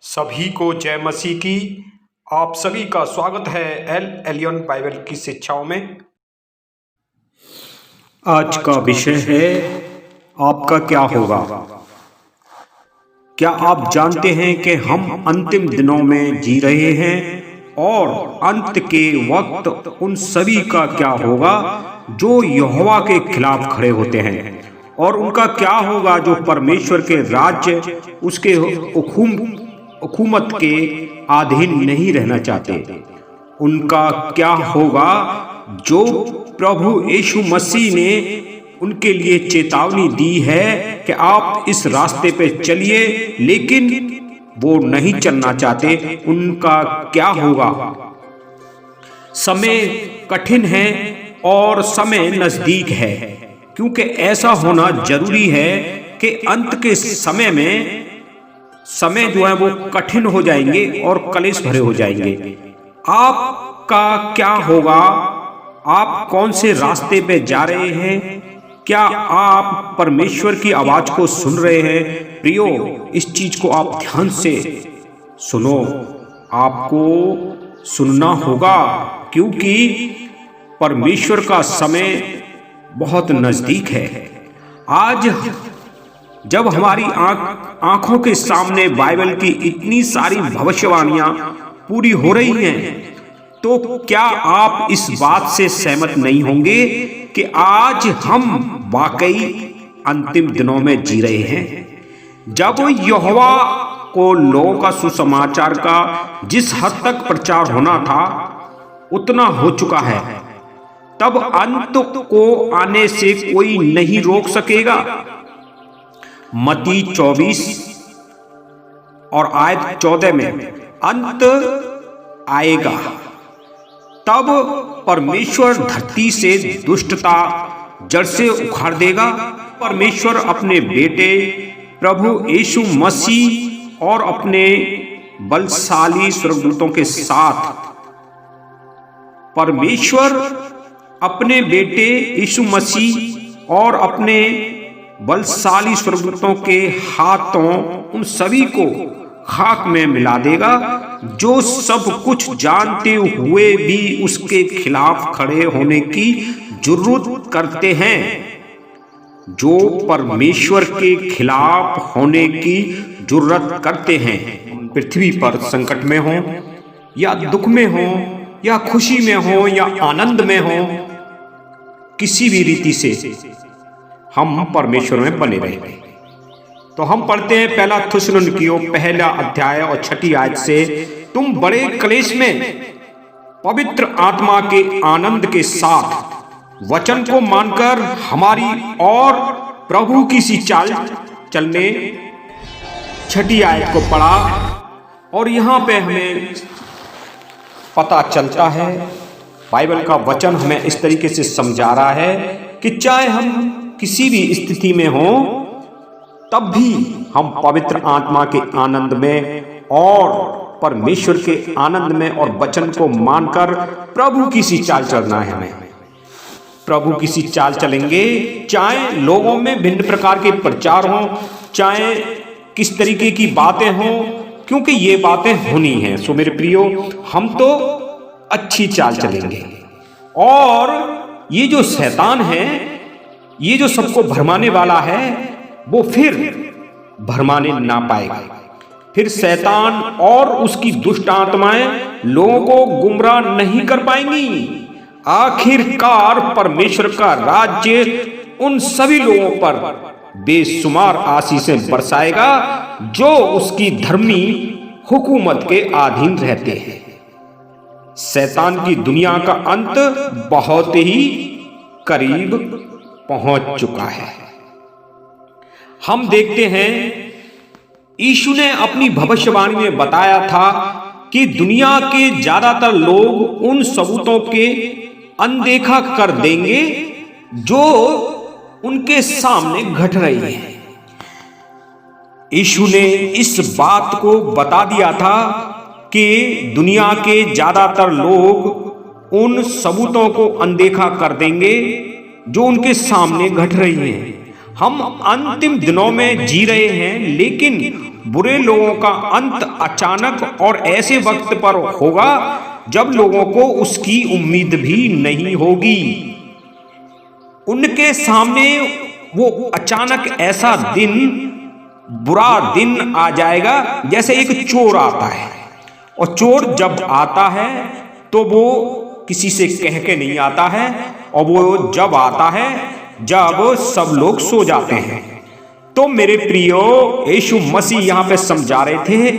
सभी को जय मसीह की। आप सभी का स्वागत है एल एलियन बाइबल की शिक्षाओं में। आज का विषय है आपका क्या होगा। क्या आप जानते हैं कि हम अंतिम दिनों में जी रहे हैं और अंत के वक्त उन सभी का क्या होगा जो यहोवा के खिलाफ खड़े होते हैं, और उनका क्या होगा जो परमेश्वर के राज्य उसके हुकूमत के अधीन नहीं रहना चाहते। उनका क्या होगा जो प्रभु यीशु मसीह ने उनके लिए चेतावनी दी है कि आप इस रास्ते पे चलिए, लेकिन वो नहीं चलना चाहते। उनका क्या होगा। समय कठिन है और समय नजदीक है, क्योंकि ऐसा होना जरूरी है कि अंत के समय में समय जो है वो कठिन हो जाएंगे और कलेश भरे हो जाएंगे। आपका क्या होगा। आप कौन से रास्ते पे जा रहे हैं। क्या आप परमेश्वर की आवाज को सुन रहे हैं। प्रियो, इस चीज को आप ध्यान से सुनो। आपको सुनना होगा, क्योंकि परमेश्वर का समय बहुत नजदीक है। आज जब हमारी आंखों के सामने बाइबल की इतनी सारी भविष्यवाणियां पूरी हो रही हैं, तो क्या आप इस बात से सहमत नहीं होंगे कि आज हम वाकई अंतिम दिनों में जी रहे हैं। जब यहोवा को लोगों का सुसमाचार का जिस हद तक प्रचार होना था उतना हो चुका है, तब अंत को आने से कोई नहीं रोक सकेगा। मत्ती 24 और आयत 14 में अंत आएगा, तब परमेश्वर धरती से दुष्टता जड़ से उखाड़ देगा। परमेश्वर अपने बेटे प्रभु यीशु मसीह और अपने बलशाली स्वर्गदूतों के साथ, परमेश्वर अपने बेटे यीशु मसीह और अपने बलशाली स्वर्गदूतों के हाथों उन सभी को खाक में मिला देगा जो सब कुछ जानते हुए भी उसके खिलाफ खड़े होने की जुर्रत करते हैं। जो परमेश्वर के खिलाफ होने की जुर्रत करते हैं, पृथ्वी पर संकट में हो या दुख में हो या खुशी में हो या आनंद में हो, किसी भी रीति से हम परमेश्वर में बने रहेंगे। तो हम पढ़ते हैं पहला थिस्सलुनीकियों पहला अध्याय और 6 आयत से, तुम बड़े क्लेश में पवित्र आत्मा के आनंद के साथ वचन को मानकर हमारी और प्रभु की सी चाल चलने। 6 आयत को पढ़ा और यहाँ पे हमें पता चलता है, बाइबल का वचन हमें इस तरीके से समझा रहा है कि चाहे हम किसी भी स्थिति में हो, तब भी हम पवित्र आत्मा के आनंद में और परमेश्वर के आनंद में और वचन को मानकर प्रभु की सी चाल चलना है। हमें प्रभु की सी चाल चलेंगे, चाहे लोगों में भिन्न प्रकार के प्रचार हो, चाहे किस तरीके की बातें हो, क्योंकि ये बातें होनी हैं। सो मेरे प्रियो, हम तो अच्छी चाल चलेंगे, और ये जो शैतान है, ये जो सबको भरमाने वाला है, वो फिर भरमाने ना पाएगा। फिर शैतान और उसकी दुष्ट आत्माएं लोगों को गुमराह नहीं कर पाएंगी। आखिरकार परमेश्वर का राज्य उन सभी लोगों पर बेशुमार आशीषें बरसाएगा जो उसकी धर्मी हुकूमत के अधीन रहते हैं। शैतान की दुनिया का अंत बहुत ही करीब पहुंच चुका है। हम देखते हैं, यीशु ने अपनी भविष्यवाणी में बताया था कि दुनिया के ज्यादातर लोग उन सबूतों के अनदेखा कर देंगे जो उनके सामने घट रही है। यीशु ने इस बात को बता दिया था कि दुनिया के ज्यादातर लोग उन सबूतों को अनदेखा कर देंगे जो उनके सामने घट रही है। हम अंतिम दिनों में जी रहे हैं, लेकिन बुरे लोगों का अंत अचानक और ऐसे वक्त पर होगा जब लोगों को उसकी उम्मीद भी नहीं होगी। उनके सामने वो अचानक ऐसा दिन, बुरा दिन आ जाएगा जैसे एक चोर आता है, और चोर जब आता है तो वो किसी से कह के नहीं आता है, और वो जब आता है जब सब लोग सो जाते हैं। तो मेरे प्रियो, यीशु मसीह यहाँ पे समझा रहे थे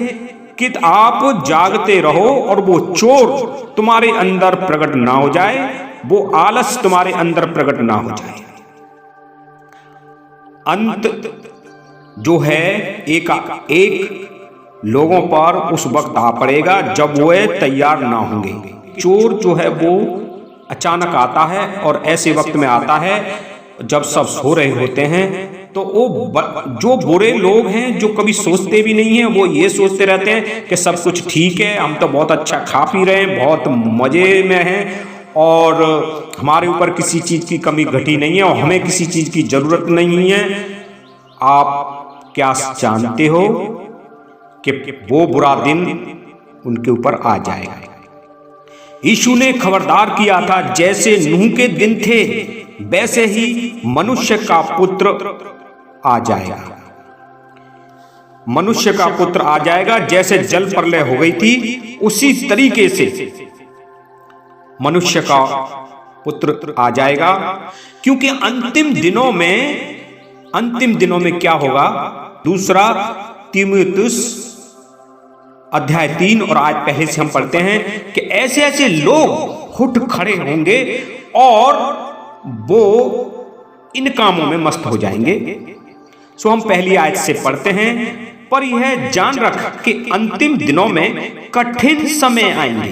कि आप जागते रहो और वो चोर तुम्हारे अंदर प्रकट ना हो जाए, वो आलस तुम्हारे अंदर प्रकट ना हो जाए। अंत जो है एक लोगों पर उस वक्त आ पड़ेगा जब वो तैयार ना होंगे। चोर जो है वो अचानक आता है और ऐसे वक्त में आता है जब सब सो रहे होते हैं। तो वो जो बुरे लोग हैं, जो कभी सोचते भी नहीं हैं, वो ये सोचते रहते हैं कि सब कुछ ठीक है, हम तो बहुत अच्छा खा पी रहे हैं, बहुत मजे में हैं, और हमारे ऊपर किसी चीज की कमी घटी नहीं है, और हमें किसी चीज की जरूरत नहीं है। आप क्या जानते हो कि वो बुरा दिन उनके ऊपर आ जाएगा। यीशु ने खबरदार किया था, जैसे नूह के दिन थे वैसे ही मनुष्य का पुत्र आ जाएगा। मनुष्य का पुत्र आ जाएगा। जैसे जल प्रलय हो गई थी उसी तरीके से मनुष्य का पुत्र आ जाएगा। क्योंकि अंतिम दिनों में क्या होगा, दूसरा तीमुथियुस अध्याय 3 और आज पहले से हम पढ़ते हैं कि ऐसे ऐसे लोग उठ खड़े होंगे और वो इन कामों में मस्त हो जाएंगे। सो हम पहली आयत से पढ़ते हैं, पर यह जान रख कि अंतिम दिनों में कठिन समय आएंगे।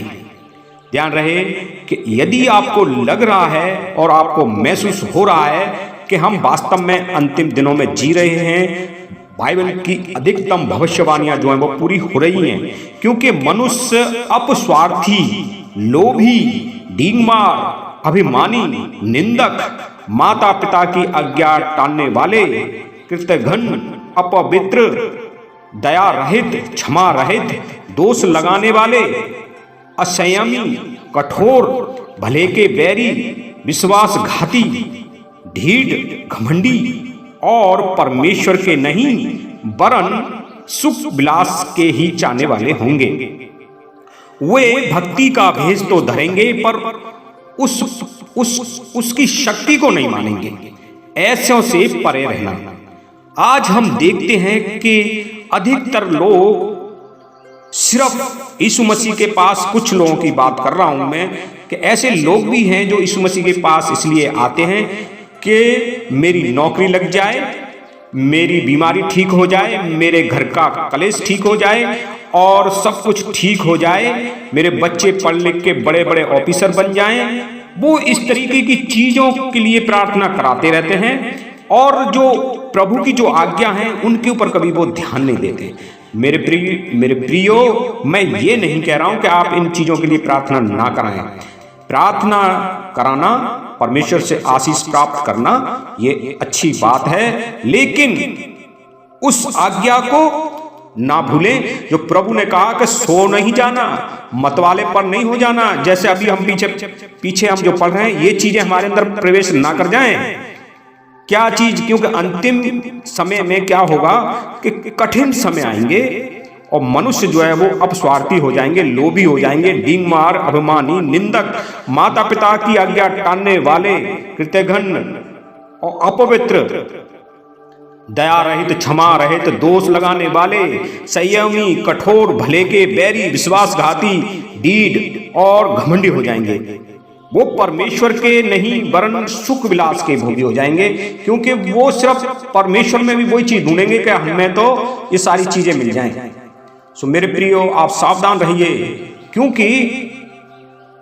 ध्यान रहे कि यदि आपको लग रहा है और आपको महसूस हो रहा है कि हम वास्तव में अंतिम दिनों में जी रहे हैं, बाइबल की अधिकतम भविष्यवाणियां जो हैं वो पूरी हो रही हैं। क्योंकि मनुष्य अपस्वार्थी, लोभी, डींगमार, अभिमानी, निंदक, माता पिता की आज्ञा टालने वाले, कृतघ्न, अपवित्र, दया रहित, क्षमा रहित, दोष लगाने वाले, असंयमी, कठोर, भले के बैरी, विश्वासघाती, ढीठ, घमंडी और परमेश्वर के नहीं वरन सुख विलास के ही चाहने वाले होंगे। वे भक्ति का भेष तो धरेंगे पर उसकी शक्ति को नहीं मानेंगे। ऐसों से परे रहना। आज हम देखते हैं कि अधिकतर लोग, सिर्फ यीशु मसीह के पास कुछ लोगों की बात कर रहा हूं मैं, कि ऐसे लोग भी हैं जो यीशु मसीह के पास इसलिए आते हैं कि मेरी नौकरी लग जाए, मेरी बीमारी ठीक हो जाए, मेरे घर का कलेश ठीक हो जाए और सब कुछ ठीक हो जाए, मेरे बच्चे पढ़ लिख के बड़े बड़े ऑफिसर बन जाएं। वो इस तरीके की चीजों के लिए प्रार्थना कराते रहते हैं और जो प्रभु की जो आज्ञा है उनके ऊपर कभी वो ध्यान नहीं देते। मेरे प्रियो, मैं ये नहीं कह रहा हूं कि आप इन चीजों के लिए प्रार्थना ना कराएं। प्रार्थना कराना, परमेश्वर से आशीष प्राप्त करना, ये अच्छी बात है, लेकिन उस आज्ञा को ना भूलें जो प्रभु ने कहा कि सो नहीं जाना, मतवाले पर नहीं हो जाना। जैसे अभी हम पीछे हम जो पढ़ रहे हैं, ये चीजें हमारे अंदर प्रवेश ना कर जाएं। क्या चीज? क्योंकि अंतिम समय में क्या होगा कि कठिन समय आएंगे और मनुष्य जो है वो अपस्वार्थी हो जाएंगे, लोभी हो जाएंगे, डींगमार, अभिमानी, निंदक, माता पिता की आज्ञा टालने वाले, कृतघ्न और अपवित्र, दया रहित, क्षमा रहित, दोष लगाने वाले, संयमी, कठोर, भले के बैरी, विश्वासघाती, ढीठ और घमंडी हो जाएंगे। वो परमेश्वर के नहीं वरन सुख विलास के भोगी हो जाएंगे। क्योंकि वो सिर्फ परमेश्वर में भी वही चीज ढूंढेंगे कि हमें तो ये सारी चीजें मिल जाएं। सो मेरे प्रियो, आप सावधान रहिए, क्योंकि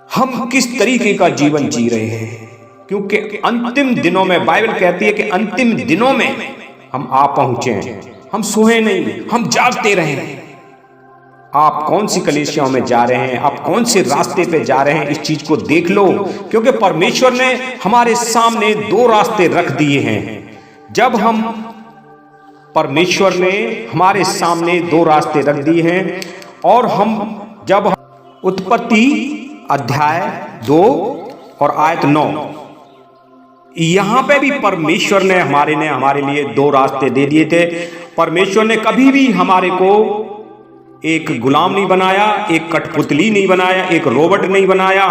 हम किस तरीके का जीवन जी रहे हैं। क्योंकि अंतिम दिनों में बाइबल कहती है कि अंतिम दिनों में हम आ पहुंचे हैं। हम सोए नहीं, हम जागते रहे। आप कौन सी कलीसियाओं में जा रहे हैं, आप कौन से रास्ते पे जा रहे हैं, इस चीज को देख लो। क्योंकि परमेश्वर ने हमारे सामने दो रास्ते रख दिए हैं। जब हम परमेश्वर ने हमारे सामने दो रास्ते रख दिए हैं। और हम जब उत्पत्ति अध्याय 2 और आयत 9, यहां पे भी परमेश्वर ने हमारे लिए दो रास्ते दे दिए थे। परमेश्वर ने कभी भी हमारे को एक गुलाम नहीं बनाया, एक कठपुतली नहीं बनाया, एक रोबोट नहीं बनाया।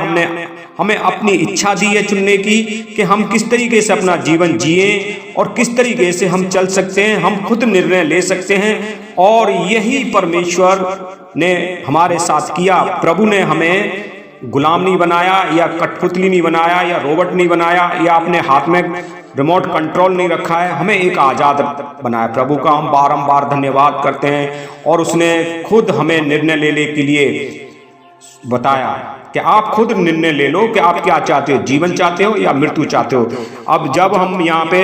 हमें अपनी इच्छा दी है चुनने की कि हम किस तरीके से अपना जीवन जिए और किस तरीके से हम चल सकते हैं। हम खुद निर्णय ले सकते हैं और यही परमेश्वर ने हमारे साथ किया। प्रभु ने हमें गुलाम नहीं बनाया या कठपुतली नहीं बनाया या रोबोट नहीं बनाया या अपने हाथ में रिमोट कंट्रोल नहीं रखा है। हमें एक आज़ाद बनाया। प्रभु का हम बारंबार धन्यवाद करते हैं। और उसने खुद हमें निर्णय लेने के लिए बताया कि आप खुद निर्णय ले लो कि आप क्या चाहते हो, जीवन चाहते हो या मृत्यु चाहते हो। अब जब हम यहाँ पे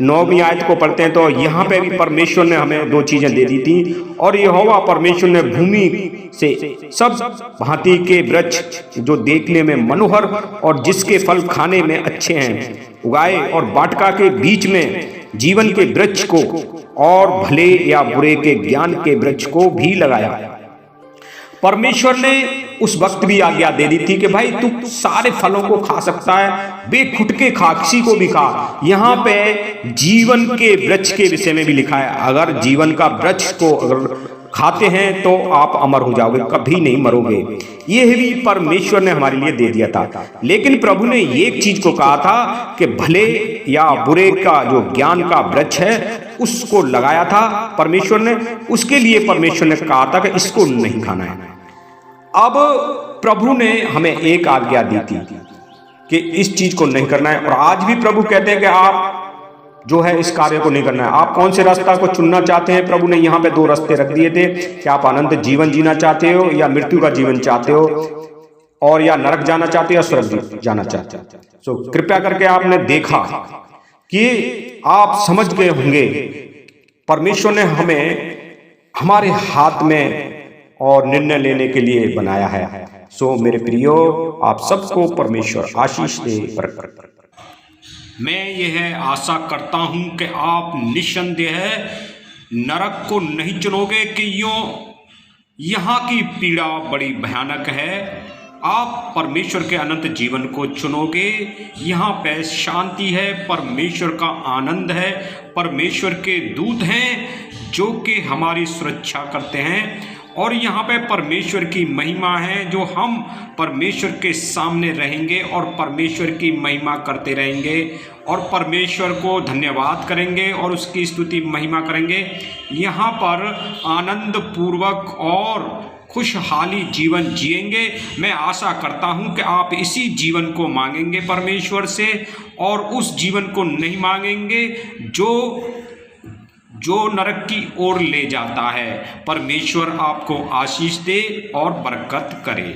9वीं आयत को पढ़ते हैं तो यहाँ पे भी परमेश्वर ने हमें दो चीजें दे दी थी। और यहोवा परमेश्वर ने भूमि से सब भांति के वृक्ष जो देखने में मनोहर और जिसके फल खाने में अच्छे हैं उगाए, और बाटका के बीच में जीवन के वृक्ष को और भले या बुरे के ज्ञान के वृक्ष को भी लगाया। परमेश्वर ने उस वक्त भी आज्ञा दे दी थी कि भाई तू सारे फलों को खा सकता है, बेखुटके खा, किसी को भी खा। यहाँ पे जीवन के वृक्ष के विषय में भी लिखा है, अगर जीवन का वृक्ष को अगर खाते हैं तो आप अमर हो जाओगे, कभी नहीं मरोगे। यह भी परमेश्वर ने हमारे लिए दे दिया था। लेकिन प्रभु ने एक चीज को कहा था कि भले या बुरे का जो ज्ञान का वृक्ष है उसको लगाया था परमेश्वर ने। उसके लिए परमेश्वर ने कहा था कि इसको नहीं खाना है। अब प्रभु ने हमें एक आज्ञा दी थी कि इस चीज को नहीं करना है। और आज भी प्रभु कहते हैं कि आप जो है इस कार्य को नहीं करना है। आप कौन से रास्ता को चुनना चाहते हैं? प्रभु ने यहाँ पे दो रास्ते रख दिए थे कि आप अनंत जीवन जीना चाहते हो या मृत्यु का जीवन चाहते हो, और या नरक जाना चाहते हो या स्वर्ग जाना चाहते हो। सो कृपया करके आपने देखा कि आप समझ गए होंगे परमेश्वर ने हमें हमारे हाथ में और निर्णय लेने के लिए बनाया है। सो मेरे प्रियो, आप सबको परमेश्वर आशीष दे, बरकत दे। मैं यह आशा करता हूं कि आप निस्संदेह नरक को नहीं चुनोगे कि यहाँ की पीड़ा बड़ी भयानक है। आप परमेश्वर के अनंत जीवन को चुनोगे। यहाँ पे शांति है, परमेश्वर का आनंद है, परमेश्वर के दूत हैं जो कि हमारी सुरक्षा करते हैं। और यहाँ पे परमेश्वर की महिमा है, जो हम परमेश्वर के सामने रहेंगे और परमेश्वर की महिमा करते रहेंगे और परमेश्वर को धन्यवाद करेंगे और उसकी स्तुति महिमा करेंगे। यहाँ पर आनंद पूर्वक और खुशहाली जीवन जिएंगे। मैं आशा करता हूँ कि आप इसी जीवन को मांगेंगे परमेश्वर से और उस जीवन को नहीं मांगेंगे जो नरक की ओर ले जाता है। परमेश्वर आपको आशीष दे और बरकत करे।